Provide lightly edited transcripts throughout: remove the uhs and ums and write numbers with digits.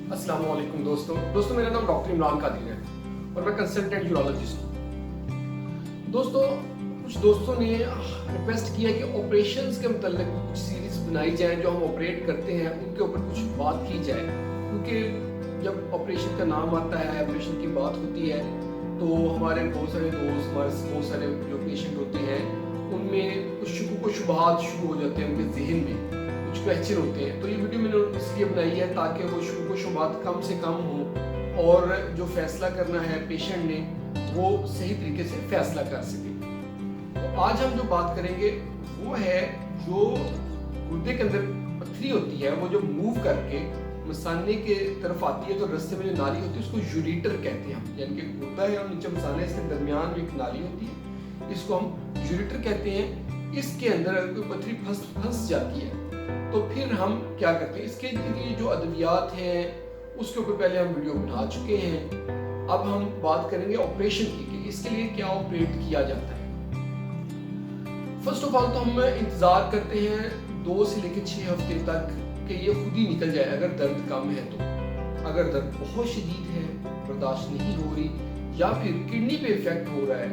अस्सलाम वालेकुम दोस्तों मेरा नाम डॉक्टर इमरान कादिर है और मैं कंसल्टेंट यूरोलॉजिस्ट हूँ। कुछ दोस्तों ने रिक्वेस्ट किया कि ऑपरेशंस के मतलब कुछ सीरीज बनाई जाए जो हम ऑपरेट करते हैं उनके ऊपर कुछ बात की जाए, क्योंकि जब ऑपरेशन का नाम आता है, ऑपरेशन की बात होती है तो हमारे बहुत सारे दोस्त, हमारे बहुत सारे जो पेशेंट होते हैं उनमें कुछ शुरू को शुबहात शुरू हो जाते हैं, उनके जहन में कुछ क्वेश्चन होते हैं। तो ये वीडियो मैंने इसलिए बनाई है ताकि वो शुरू को शुबहात कम से कम हो और जो फैसला करना है पेशेंट ने वो सही तरीके से फैसला कर सके। तो आज हम जो बात करेंगे वो है जो गुर्दे के अंदर पथरी होती है, वो जो मूव करके मसाने के तरफ आती है, तो रास्ते में जो नाली होती है उसको यूरेटर कहते हैं हम, यानी कि गुर्दा है और नीचे मसाने, इसके दरमियान में एक नाली होती है, इसको हम यूरेटर कहते हैं। इसके अंदर अगर कोई पथरी फंस जाती है तो फिर हम क्या करते हैं, इसके लिए जो अद्वियात हैं उसके ऊपर पहले हम वीडियो बना चुके हैं। अब हम बात करेंगे ऑपरेशन की कि इसके लिए क्या ऑपरेट किया जाता है। फर्स्ट ऑफ ऑल तो हम इंतजार करते हैं 2 से लेकर 6 हफ्ते तक कि ये खुद ही निकल जाए अगर दर्द कम है तो। अगर दर्द बहुत शदीद है, बर्दाश्त नहीं हो रही, या फिर किडनी पे इफेक्ट हो रहा है,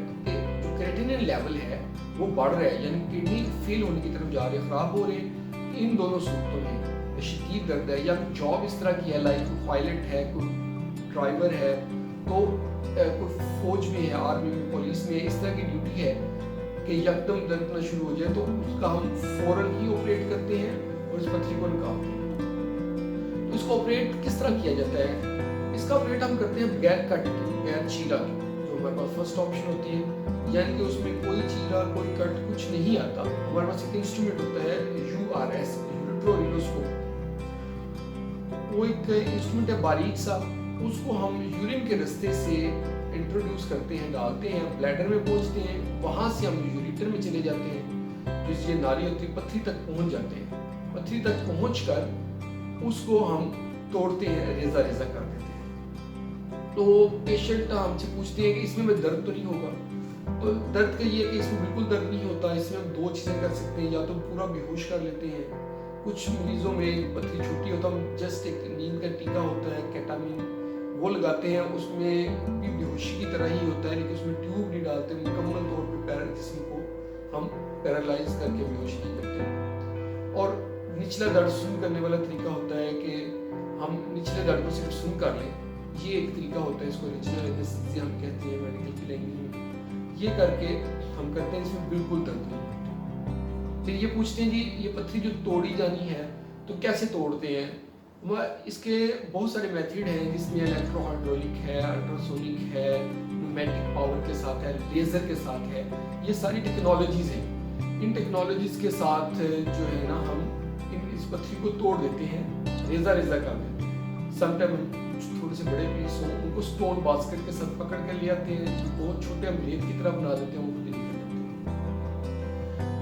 जो क्रेटिनिन लेवल है वो बढ़ रहा है, यानी किडनी फेल होने की तरफ जा रही है, खराब हो रही है, इन दोनों सूरतों में शदीद दर्द है, या जॉब इस तरह की है, लाइक कोई पायलट है, कोई ड्राइवर है, तो कोई फौज में है, आर्मी में, पुलिस में, इस तरह की ड्यूटी है कि यकदम दर्द ना शुरू हो जाए तो उसका हम फौरन ही ऑपरेट करते हैं और इस पथरी को निकालते हैं। तो इसको ऑपरेट किस तरह किया जाता है? इसका ऑपरेट हम करते हैं बगैर कट के, बगैर चीरा के, जो हमारे पास फर्स्ट ऑप्शन होती है, यानी कि उसमें कोई चीरा कोई कट कुछ नहीं आता। हमारे पास एक इंस्ट्रूमेंट होता है URS, यूरेट्रोरिनोस्कोप, वो एक इंस्ट्रूमेंट है बारीक सा, उसको हम यूरिन के रास्ते से इंट्रोड्यूस करते हैं, डालते हैं, ब्लैडर में पहुंचते हैं, वहां से हम यूरेटर में चले जाते हैं, जिस ये नाली होती है पथरी तक पहुंच जाते हैं। पथरी तक पहुंचकर उसको हम तोड़ते हैं, रेजा रेजा कर देते हैं। तो पेशेंट हमसे पूछते हैं कि इसमें दर्द तो नहीं होगा? तो दर्द का ये है कि इसमें बिल्कुल दर्द नहीं होता। इसमें हम 2 चीज़ें कर सकते हैं, या तो पूरा बेहोश कर लेते हैं, कुछ मरीजों में पथरी छोटी होता है, जस्ट एक नींद का टीका होता है केटामिन, वो लगाते हैं, उसमें भी बेहोशी की तरह ही होता है, लेकिन उसमें ट्यूब नहीं डालते, मुकम्मल तौर पर जिस्म को हम पैरालाइज करके बेहोश नहीं करते। और निचला दर्द सुन करने वाला तरीका होता है कि हम निचले दर्द को सिर्फ सुन कर लें, ये एक तरीका होता है, इसको रीजनल एनेस्थीसिया हम कहते हैं मेडिकल की लैंग्वेज में। ये करके हम करते हैं, इसमें बिल्कुल दर्द नहीं होती। फिर ये पूछते हैं जी ये पथरी जो तोड़ी जानी है तो कैसे तोड़ते हैं? इसके बहुत सारे मेथड हैं, जिसमें इलेक्ट्रोहाइड्रोलिक है, अल्ट्रासोनिक है, न्यूमेटिक पावर के साथ है, लेजर के साथ है, ये सारी टेक्नोलॉजीज हैं। इन टेक्नोलॉजीज के साथ जो है ना हम इस पथरी को तोड़ देते हैं, रेजा रेजा कर देते हैं। समटाइम थोड़े से बड़े पीस हो उनको स्टोन बास्केट के साथ पकड़ कर ले आते हैं, जो बहुत छोटे हम रेत की तरह बना देते हैं, वो खुद ही निकल जाते हैं।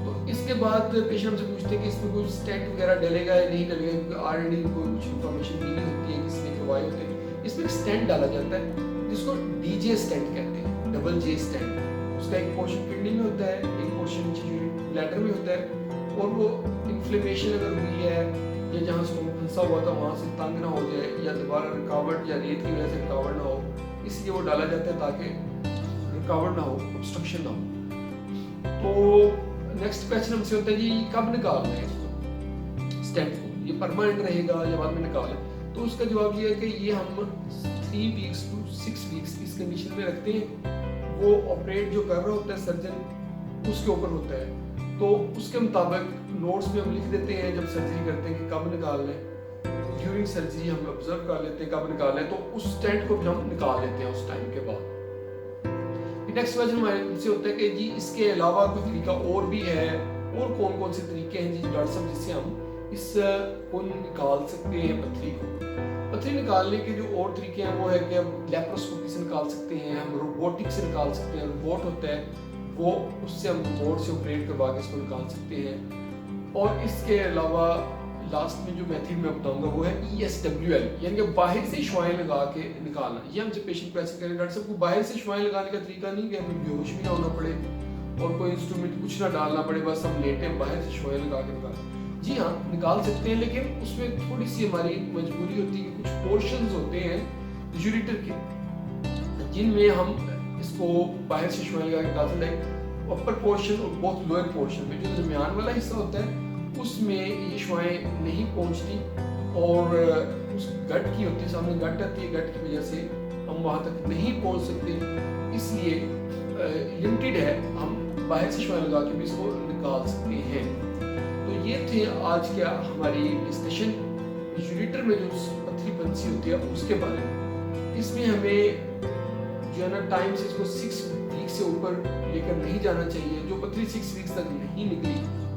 तो इसके बाद पेशेंट हमसे पूछते हैं कि इसमें कोई स्टेंट वगैरह डलेगा या नहीं डलेगा, क्योंकि ऑलरेडी को कुछ इन्फॉर्मेशन मिली होती है, किसने करवाए होते हैं। इसमें एक स्टेंट डाला जाता है जिसको DJ स्टेंट कहते हैं, डबल J स्टेंट। उसका एक पोर्शन किडनी में होता है, एक पोर्शन ब्लैडर में होता है, और वो इन्फ्लेमेशन अगर हुई है या जहाँ स्टोन फंसा हुआ था वहाँ से तंग ना हो जाए, या दोबारा रुकावट या रेत की वजह से रुकावट ना हो, इसलिए वो डाला जाता है ताकि रुकावट ना हो, ऑब्स्ट्रक्शन ना हो। तो नेक्स्ट क्वेश्चन हमसे होता है जी कब निकालना है इसको, स्टेंट को, ये परमानेंट रहेगा या बाद में निकालें? तो उसका जवाब ये है कि ये हम 3 वीक्स to 6 वीक्स इस कंडीशन में रखते हैं। वो ऑपरेट जो कर रहा होता है सर्जन, उसके ऊपर होता है, तो उसके मुताबिक नोट्स में हम लिख देते हैं जब सर्जरी करते हैं कि कब निकालना है। ड्यूरिंग सर्जरी हम ऑब्जर्व कर लेते हैं कब निकालना है, तो उस स्टेंट को भी हम निकाल लेते हैं उस टाइम के बाद। नेक्स्ट क्वेश्चन हमारे से होता है कि जी इसके अलावा कोई तरीका और भी है, और कौन कौन से तरीके हैं जी डॉक्टर साहब जिससे हम इस को निकाल सकते हैं पथरी को? पथरी निकालने के जो और तरीके हैं वो है कि हम लेप्रोस्कोपी से निकाल सकते हैं, हम रोबोटिक से निकाल सकते हैं, रोबोट होता है वो, उससे हम रोबोट से ऑपरेट करवा के इसको निकाल सकते हैं। और इसके अलावा लास्ट में जो मेथड मैं बताऊंगा वो है ESWL, यानी कि बाहर से शुआएं लगा के निकालना। ये हमसे पेशेंट को ऐसे करें, डॉक्टर साहब को बाहर से शुआएं लगाने का तरीका नहीं कि हमें बेहोश भी ना होना पड़े और कोई इंस्ट्रूमेंट कुछ ना डालना पड़े, बस हम लेटे बाहर से शुआएं लगा के निकालें। जी हाँ, निकाल सकते हैं, लेकिन उसमें थोड़ी सी हमारी मजबूरी होती है कि कुछ पोर्शंस होते हैं यूरेटर के, जिनमें हम इसको बाहर से शुमाइल लगा के निकाल सकते हैं। अपर पोर्शन और बहुत लोअर पोर्शन में जो दरमियान वाला हिस्सा होता है उसमें ये शुआएं नहीं पहुंचती, और उस गट की होती है, सामने गट आती है, गट की वजह से हम वहाँ तक नहीं पहुंच सकते, इसलिए लिमिटेड है, हम बाहर से शुआएं लगा के भी इसको निकाल सकते हैं। तो ये थे आज का हमारी डिस्कशन यूरेटर में जो पथरी पंसी होती है उसके बारे में। इसमें हमें जो है ना टाइम से इसको 6 वीक से ऊपर लेकर नहीं जाना चाहिए। जो पथरी 6 वीक्स तक नहीं निकली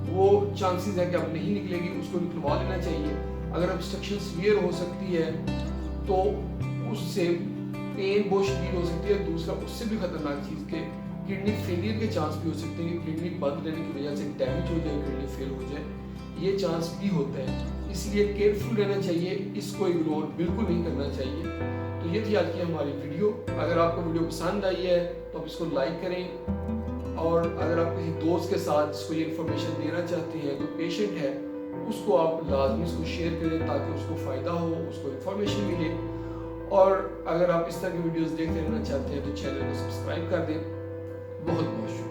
वो चांसेस है कि अब नहीं निकलेगी, उसको निकलवा लेना चाहिए। अगर ऑब्स्ट्रक्शन सीवियर हो सकती है तो उससे पेन बहुत शदीद हो सकती है। दूसरा उससे भी खतरनाक चीज़ के किडनी फेलियर के चांस भी हो सकते हैं कि किडनी बंद रहने की वजह से डैमेज हो जाए, किडनी फेल हो जाए, ये चांस भी होता है। इसलिए केयरफुल रहना चाहिए, इसको इग्नोर बिल्कुल नहीं करना चाहिए। तो ये थी आज की हमारी वीडियो। अगर आपको वीडियो पसंद आई है तो आप इसको लाइक करें, और अगर आप किसी दोस्त के साथ इसको ये इन्फॉर्मेशन देना चाहते हैं, कोई पेशेंट है, उसको आप लाजमी इसको शेयर करें ताकि उसको फ़ायदा हो, उसको इन्फॉर्मेशन मिले। और अगर आप इस तरह की वीडियोस देखते रहना चाहते हैं तो चैनल को सब्सक्राइब कर दें। बहुत बहुत शुक्रिया।